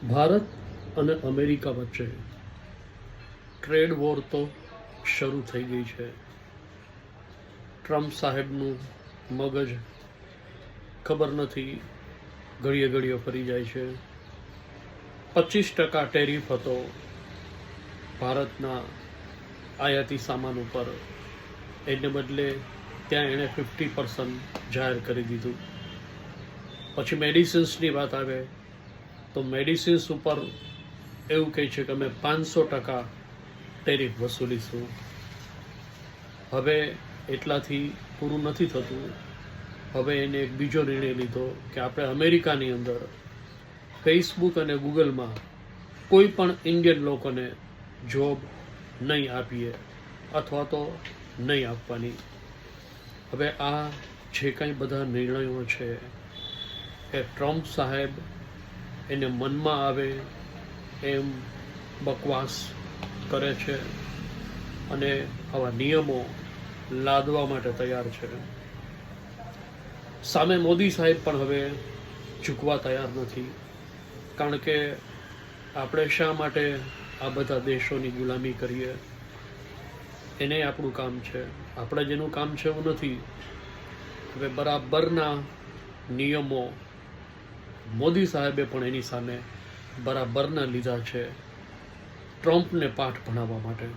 ભારત અને અમેરિકા વચ્ચે trade war તો શરૂ થઈ ગઈ છે. ટ્રમ્પ સાહેબનું મગજ ખબર નથી, ઘડીએ ઘડીએ ફરી જાય છે. 25% ટેરિફ હતો ભારતના આયાતી સામાન ઉપર, એને બદલે ત્યાં એણે 50% જાહેર કરી દીધું. પછી મેડિસિન્સની વાત આવે તો મેડિસિન્સ ઉપર એવું કહે છે કે અમે 500% ટેરિફ વસૂલીશું. હવે એટલાથી પૂરું નથી થતું. હવે એને એક બીજો નિર્ણય લીધો કે આપણે અમેરિકાની અંદર ફેસબુક અને ગૂગલમાં કોઈ પણ ઇન્ડિયન લોકોને જોબ નહીં આપીએ અથવા તો નહીં આપવાની. હવે આ જે કંઈ બધા નિર્ણયો છે એ ટ્રમ્પ સાહેબ એને મનમાં આવે એમ બકવાસ કરે છે અને આવા નિયમો લાદવા માટે તૈયાર છે. સામે મોદી સાહેબ પણ હવે ઝૂકવા તૈયાર નથી, કારણ કે આપણે શા માટે આ બધા દેશોની ગુલામી કરીએ? એને આપણું કામ છે, આપણે જેનું કામ છે એવું નથી. હવે બરાબરના નિયમો મોદી સાહેબે પણ એની સામે બરાબરના લીધા છે ટ્રમ્પને પાઠ ભણાવવા માટે.